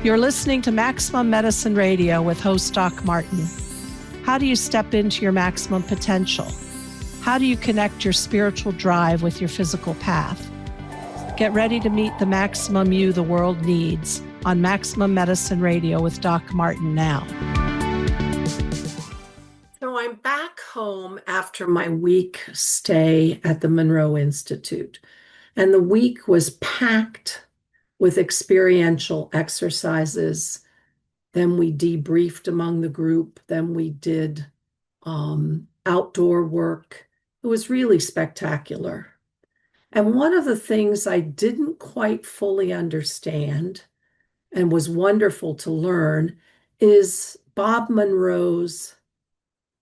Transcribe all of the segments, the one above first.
You're listening to Maximum Medicine Radio with host Doc Martin. How do you step into your maximum potential? How do you connect your spiritual drive with your physical path? Get ready to meet the maximum you the world needs on Maximum Medicine Radio with Doc Martin now. So I'm back home after my week stay at the Monroe Institute, and the week was packed with experiential exercises. Then we debriefed among the group. Then we did outdoor work. It was really spectacular. And one of the things I didn't quite fully understand and was wonderful to learn is Bob Monroe's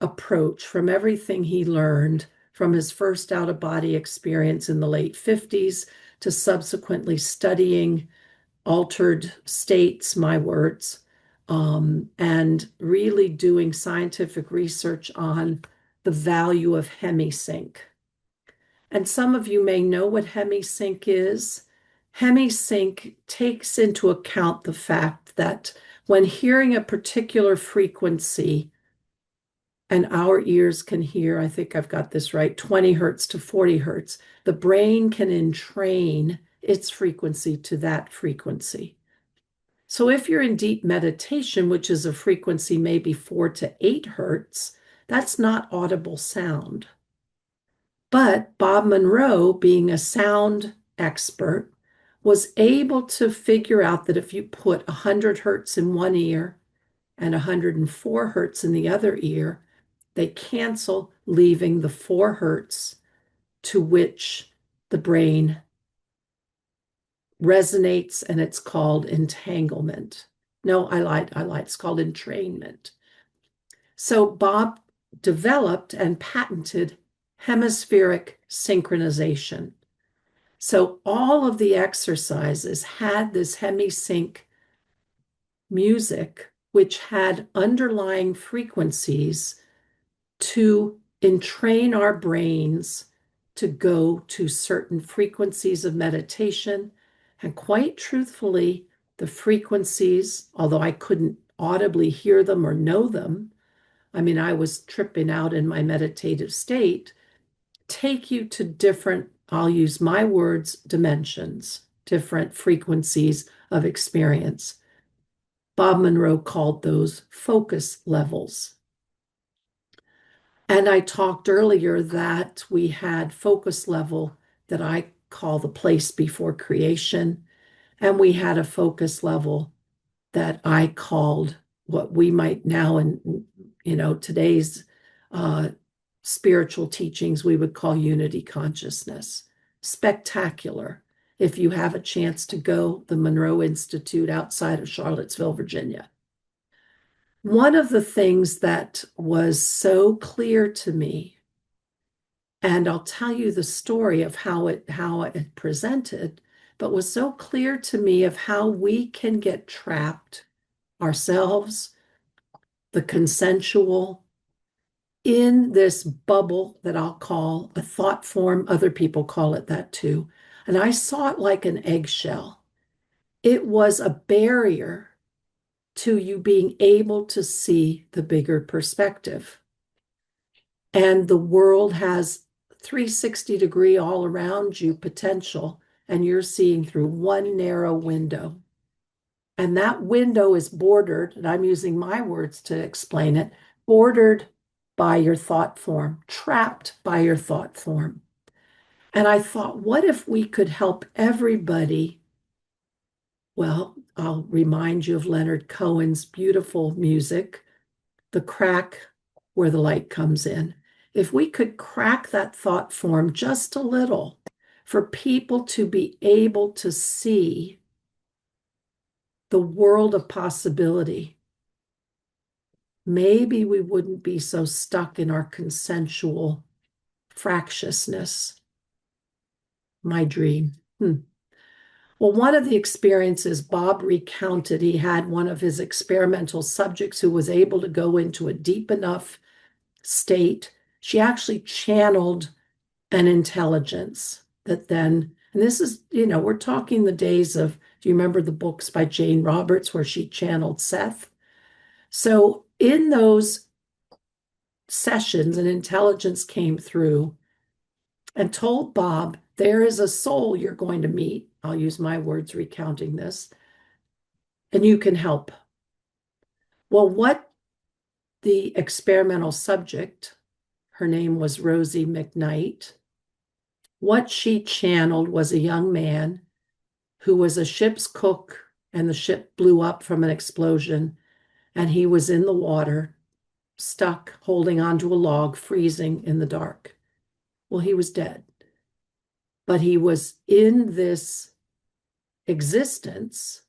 approach from everything he learned from his first out-of-body experience in the late 50s to subsequently studying altered states, my words, and really doing scientific research on the value of Hemi-Sync. And some of you may know what Hemi-Sync is. Hemi-Sync takes into account the fact that when hearing a particular frequency, and our ears can hear, I think I've got this right, 20 hertz to 40 hertz, the brain can entrain its frequency to that frequency. So if you're in deep meditation, which is a frequency maybe 4 to 8 hertz, that's not audible sound. But Bob Monroe, being a sound expert, was able to figure out that if you put 100 hertz in one ear and 104 hertz in the other ear, they cancel, leaving the 4 hertz to which the brain resonates, and it's called entanglement. No, I lied. It's called entrainment. So Bob developed and patented hemispheric synchronization. So all of the exercises had this hemi-sync music, which had underlying frequencies to entrain our brains to go to certain frequencies of meditation. And quite truthfully, the frequencies, although I couldn't audibly hear them or know them, I mean, I was tripping out in my meditative state, take you to different, I'll use my words, dimensions, different frequencies of experience. Bob Monroe called those focus levels. And I talked earlier that we had focus level that I call the place before creation. And we had a focus level that I called what we might now in, today's spiritual teachings, we would call unity consciousness. Spectacular. If you have a chance to go, the Monroe Institute outside of Charlottesville, Virginia. One of the things that was so clear to me, and I'll tell you the story of how it presented, but was so clear to me of how we can get trapped ourselves, the consensual, in this bubble that I'll call a thought form. Other people call it that too. And I saw it like an eggshell. It was a barrier to you being able to see the bigger perspective. And the world has 360-degree all around you potential, and you're seeing through one narrow window. And that window is bordered, and I'm using my words to explain it, bordered by your thought form, trapped by your thought form. And I thought, what if we could help everybody? Well, I'll remind you of Leonard Cohen's beautiful music, The Crack Where the Light Comes In. If we could crack that thought form just a little for people to be able to see the world of possibility, maybe we wouldn't be so stuck in our consensual fractiousness. My dream. Well, one of the experiences Bob recounted, he had one of his experimental subjects who was able to go into a deep enough state. She actually channeled an intelligence that then, And this is, we're talking the days of, do you remember the books by Jane Roberts where she channeled Seth? So in those sessions, an intelligence came through and told Bob, there is a soul you're going to meet. I'll use my words recounting this, and you can help. Well, what the experimental subject, her name was Rosie McKnight, what she channeled was a young man who was a ship's cook, and the ship blew up from an explosion, and he was in the water, stuck, holding onto a log, freezing in the dark. Well, he was dead. But he was in this existence.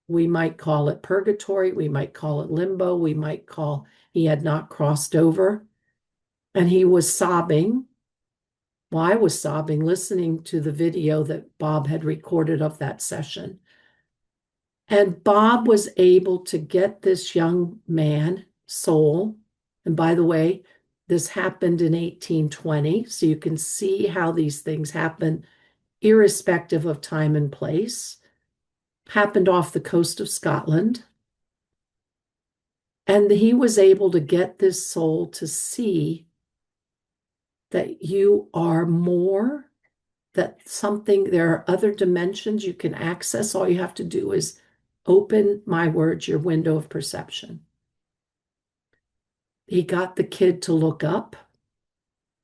We might call it purgatory. We might call it limbo. We might call he had not crossed over. And he was sobbing. Well, I was sobbing listening to the video that Bob had recorded of that session. And Bob was able to get this young man, soul. And by the way, this happened in 1820. So you can see how these things happen irrespective of time and place. Happened off the coast of Scotland. And he was able to get this soul to see that you are more, that there are other dimensions you can access. All you have to do is open, my words, your window of perception. He got the kid to look up.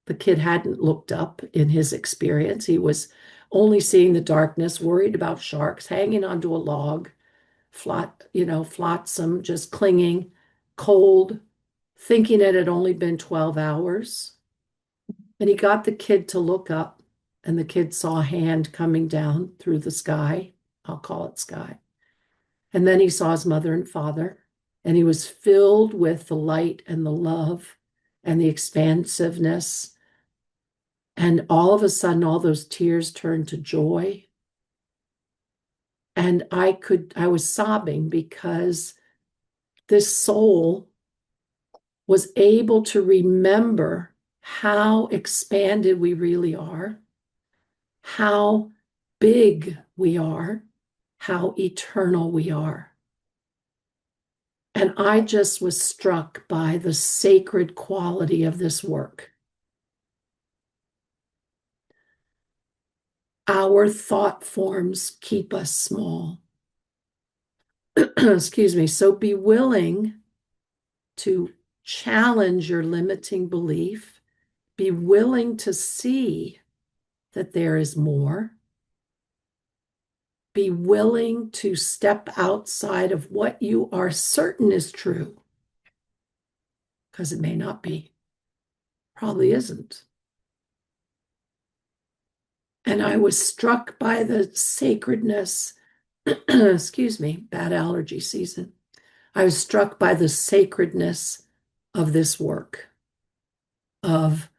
The kid hadn't looked up in his experience. He was only seeing the darkness, worried about sharks, hanging onto a log, flotsam, just clinging, cold, thinking it had only been 12 hours. And he got the kid to look up, and the kid saw a hand coming down through the sky. I'll call it sky. And then he saw his mother and father, and he was filled with the light and the love and the expansiveness. And all of a sudden, all those tears turned to joy. And I was sobbing because this soul was able to remember how expanded we really are, how big we are, how eternal we are. And I just was struck by the sacred quality of this work. Our thought forms keep us small. Excuse me. So be willing to challenge your limiting belief. Be willing to see that there is more. Be willing to step outside of what you are certain is true, because it may not be, probably isn't. And I was struck by the sacredness, excuse me, bad allergy season. I was struck by the sacredness of this work, of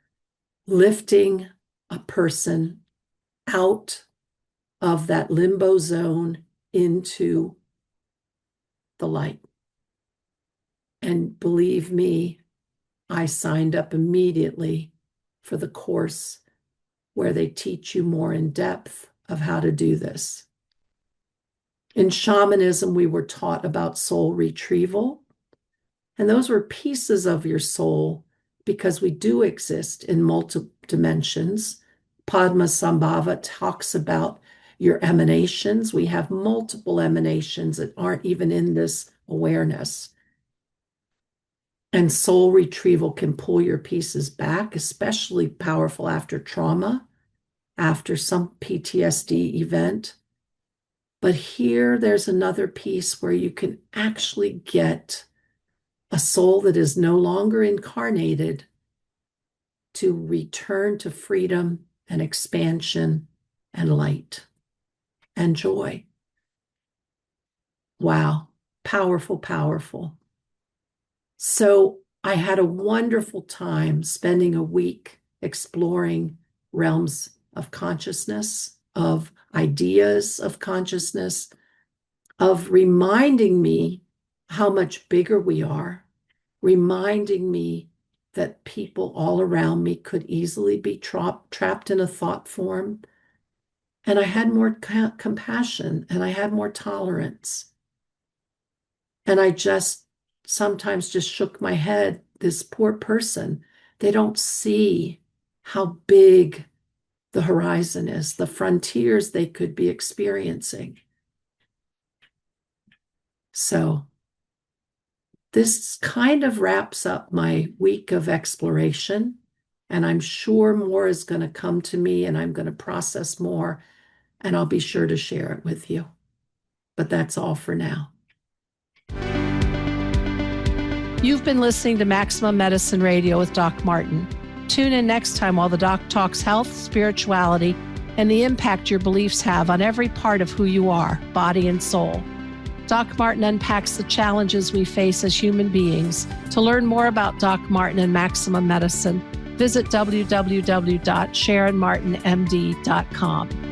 lifting a person out of that limbo zone into the light. And believe me, I signed up immediately for the course where they teach you more in depth of how to do this. In shamanism, we were taught about soul retrieval, and those were pieces of your soul because we do exist in multiple dimensions. Padmasambhava talks about your emanations. We have multiple emanations that aren't even in this awareness. And soul retrieval can pull your pieces back, especially powerful after trauma, after some PTSD event. But here there's another piece where you can actually get a soul that is no longer incarnated to return to freedom and expansion and light and joy. Wow, powerful, powerful. So I had a wonderful time spending a week exploring realms of consciousness, of ideas of consciousness, of reminding me how much bigger we are, reminding me that people all around me could easily be trapped in a thought form, And I had more compassion and I had more tolerance. And I just sometimes just shook my head. This poor person, they don't see how big the horizon is, the frontiers they could be experiencing. So this kind of wraps up my week of exploration. And I'm sure more is going to come to me and I'm going to process more. And I'll be sure to share it with you. But that's all for now. You've been listening to Maximum Medicine Radio with Doc Martin. Tune in next time while the doc talks health, spirituality, and the impact your beliefs have on every part of who you are, body and soul. Doc Martin unpacks the challenges we face as human beings. To learn more about Doc Martin and Maximum Medicine, visit www.sharonmartinmd.com.